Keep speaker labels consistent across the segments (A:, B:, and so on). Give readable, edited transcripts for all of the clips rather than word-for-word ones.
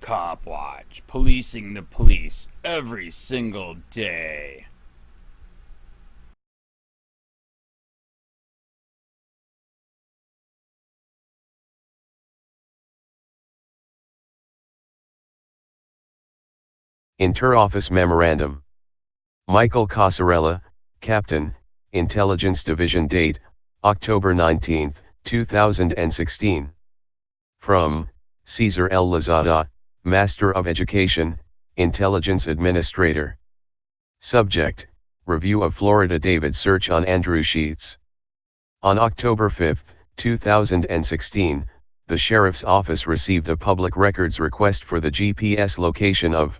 A: Copwatch, policing the police every single day.
B: Inter-Office Memorandum. Michael Casarella, Captain, Intelligence Division. Date, October 19, 2016. From, Cesar L. Lozada, Master of Education, Intelligence Administrator. Subject, Review of Florida David Search on Andrew Sheets. On October 5, 2016, the Sheriff's Office received a public records request for the GPS location of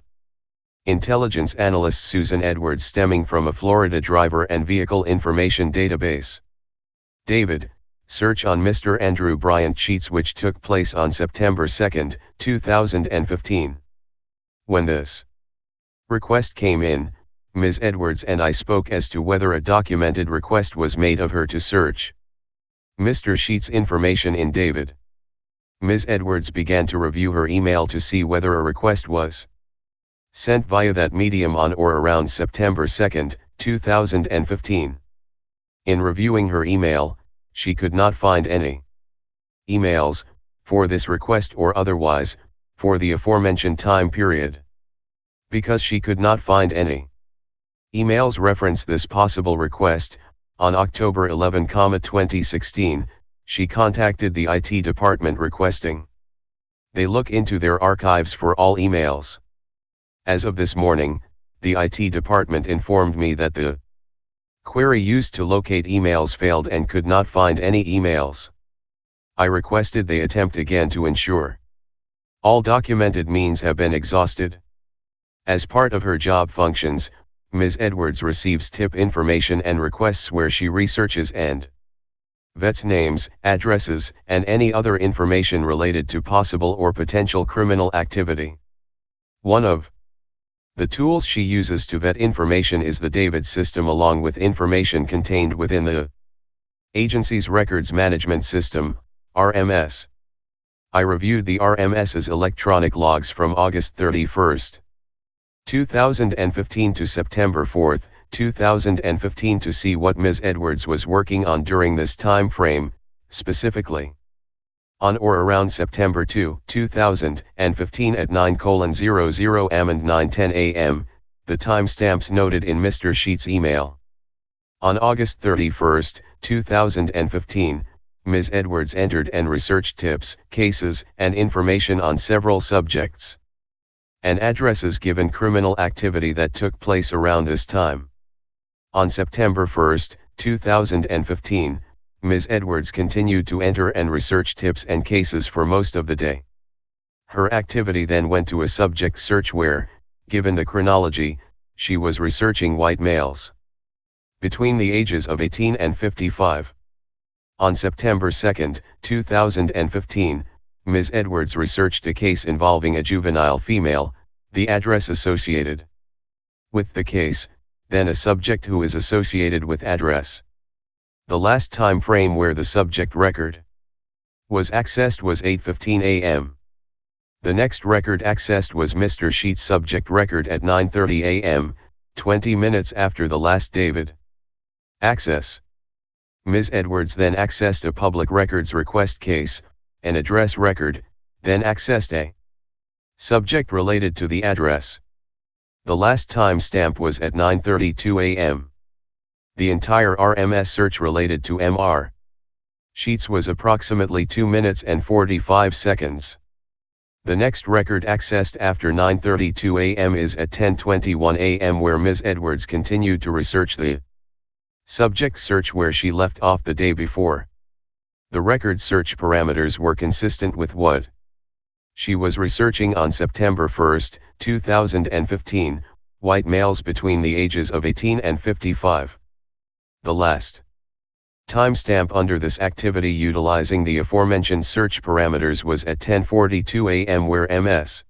B: Intelligence Analyst Susan Edwards stemming from a Florida driver and vehicle information database. David, search on Mr. Andrew Bryant Sheets, which took place on September 2, 2015. When this request came in, Ms. Edwards and I spoke as to whether a documented request was made of her to search Mr. Sheets' information in David. Ms. Edwards began to review her email to see whether a request was sent via that medium on or around September 2, 2015. In reviewing her email, she could not find any emails, for this request or otherwise, for the aforementioned time period. Because she could not find any emails reference this possible request, on October 11, 2016, she contacted the IT department requesting they look into their archives for all emails. As of this morning, the IT department informed me that the query used to locate emails failed and could not find any emails. I requested they attempt again to ensure all documented means have been exhausted. As part of her job functions, Ms. Edwards receives tip information and requests where she researches and vets names, addresses, and any other information related to possible or potential criminal activity. One of the tools she uses to vet information is the David system, along with information contained within the agency's Records Management System, RMS. I reviewed the RMS's electronic logs from August 31, 2015 to September 4, 2015 to see what Ms. Edwards was working on during this time frame, specifically on or around September 2, 2015 at 9:00 am and 9:10 am, the timestamps noted in Mr. Sheets' email. On August 31, 2015, Ms. Edwards entered and researched tips, cases, and information on several subjects and addresses given criminal activity that took place around this time. On September 1, 2015, Ms. Edwards continued to enter and research tips and cases for most of the day. Her activity then went to a subject search where, given the chronology, she was researching white males between the ages of 18 and 55. On September 2, 2015, Ms. Edwards researched a case involving a juvenile female, the address associated with the case, then a subject who is associated with address. The last time frame where the subject record was accessed was 8:15 am. The next record accessed was Mr. Sheets' subject record at 9:30 am, 20 minutes after the last David access. Ms. Edwards then accessed a public records request case, an address record, then accessed a subject related to the address. The last time stamp was at 9:32 am. The entire RMS search related to Mr. Sheets was approximately 2 minutes and 45 seconds. The next record accessed after 9:32 am is at 10:21 am, where Ms. Edwards continued to research the subject search where she left off the day before. The record search parameters were consistent with what she was researching on September 1, 2015, white males between the ages of 18 and 55. The last timestamp under this activity utilizing the aforementioned search parameters was at 10:42 am, where Ms.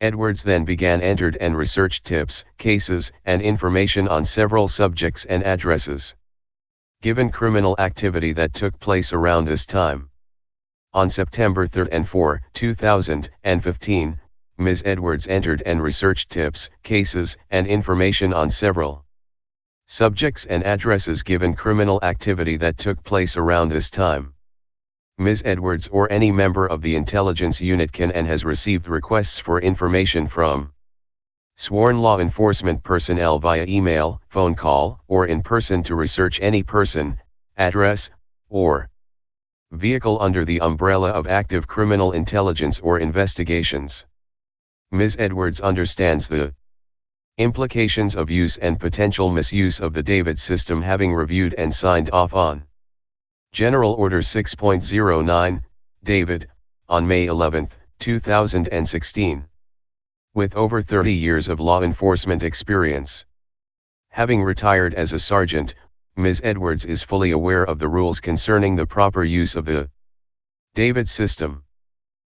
B: Edwards then began entered and researched tips, cases, and information on several subjects and addresses given criminal activity that took place around this time. On September 3 and 4, 2015, Ms. Edwards entered and researched tips, cases, and information on several subjects and addresses given criminal activity that took place around this time. Ms. Edwards or any member of the intelligence unit can and has received requests for information from sworn law enforcement personnel via email, phone call, or in person to research any person, address, or vehicle under the umbrella of active criminal intelligence or investigations. Ms. Edwards understands the implications of use and potential misuse of the DAVID system, having reviewed and signed off on General Order 6.09, DAVID, on May 11, 2016. With over 30 years of law enforcement experience. Having retired as a sergeant, Ms. Edwards is fully aware of the rules concerning the proper use of the DAVID system.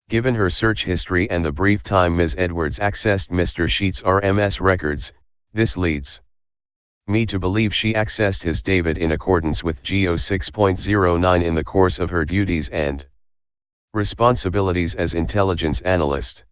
B: Given her search history and the brief time Ms. Edwards accessed Mr. Sheets' RMS records, this leads me to believe she accessed his DAVID in accordance with GO 6.09 in the course of her duties and responsibilities as intelligence analyst.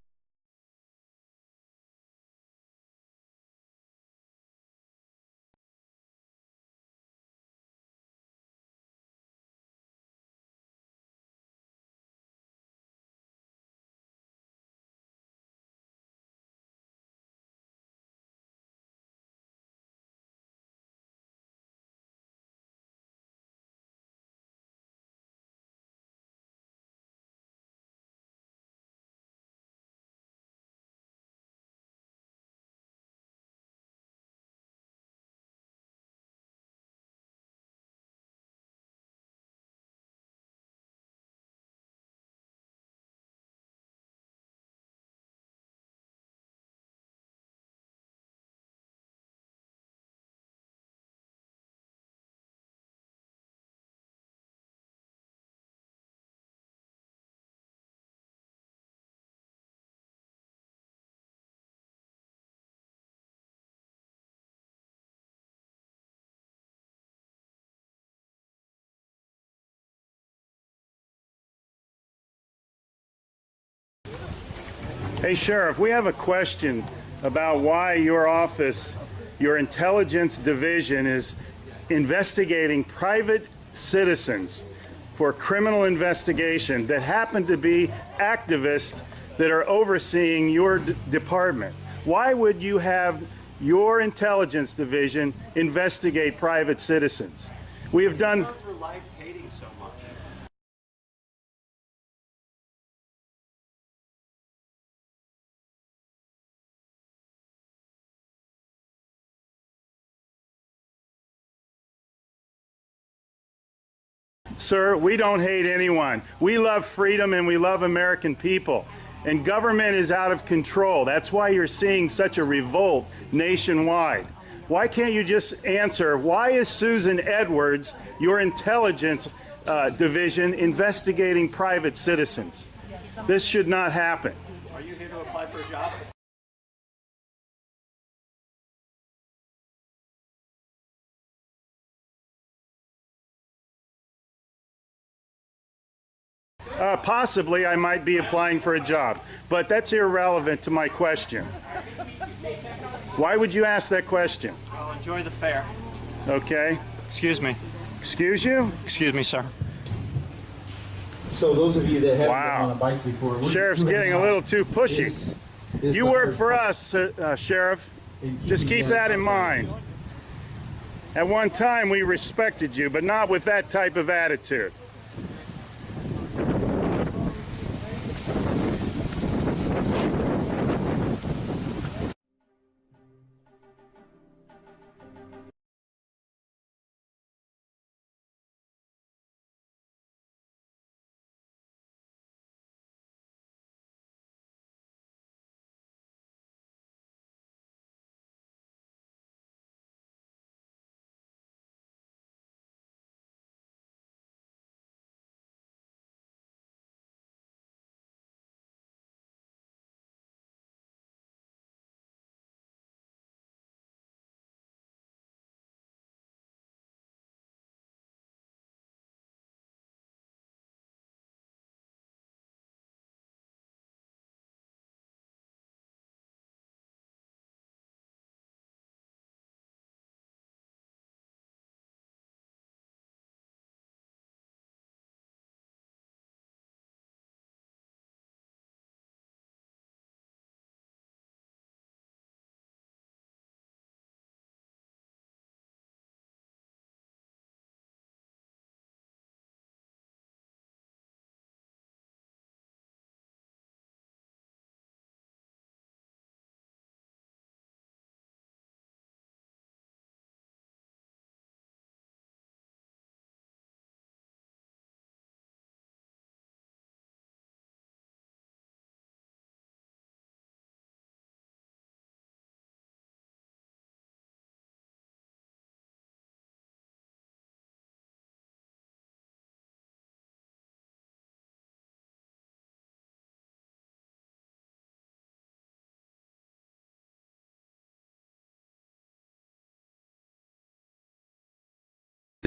C: Hey, Sheriff, we have a question about why your office, your intelligence division, is investigating private citizens for criminal investigation that happen to be activists that are overseeing your department. Why would you have your intelligence division investigate private citizens? We have done... Sir, we don't hate anyone. We love freedom and we love American people. And government is out of control. That's why you're seeing such a revolt nationwide. Why can't you just answer, why is Susan Edwards, your intelligence division, investigating private citizens? This should not happen.
D: Are you here to apply for a job?
C: Possibly I might be applying for a job, but that's irrelevant to my question. Why would you ask that question?
D: Well, enjoy the fair.
C: Okay.
D: Excuse me.
C: Excuse you?
D: Excuse me, sir.
E: So those of you that haven't
C: Wow.
E: been on a bike before,
C: Sheriff's getting a little too pushy. You work for us, Sheriff. Just keep that in mind. At one time we respected you, but not with that type of attitude.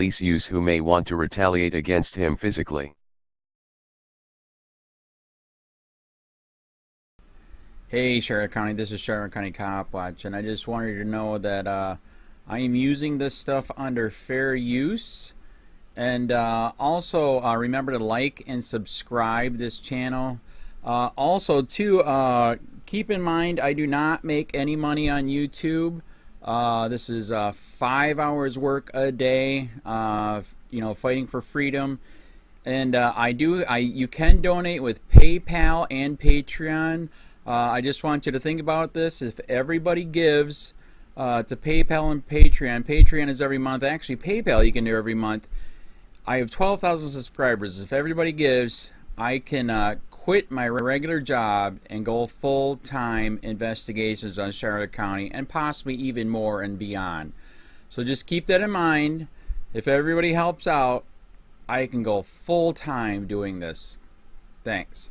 B: police use who may want to retaliate against him physically.
F: Hey Charlotte County, this is Charlotte County Copwatch, and I just wanted you to know that I am using this stuff under fair use. And also remember to like and subscribe this channel. Also too, keep in mind I do not make any money on YouTube. This is 5 hours work a day, you know, fighting for freedom. And you can donate with PayPal and Patreon. I just want you to think about this. If everybody gives to PayPal and Patreon, Patreon is every month. Actually, PayPal you can do every month. I have 12,000 subscribers. If everybody gives, I can quit my regular job and go full-time investigations on Charlotte County and possibly even more and beyond. So just keep that in mind. If everybody helps out, I can go full-time doing this. Thanks.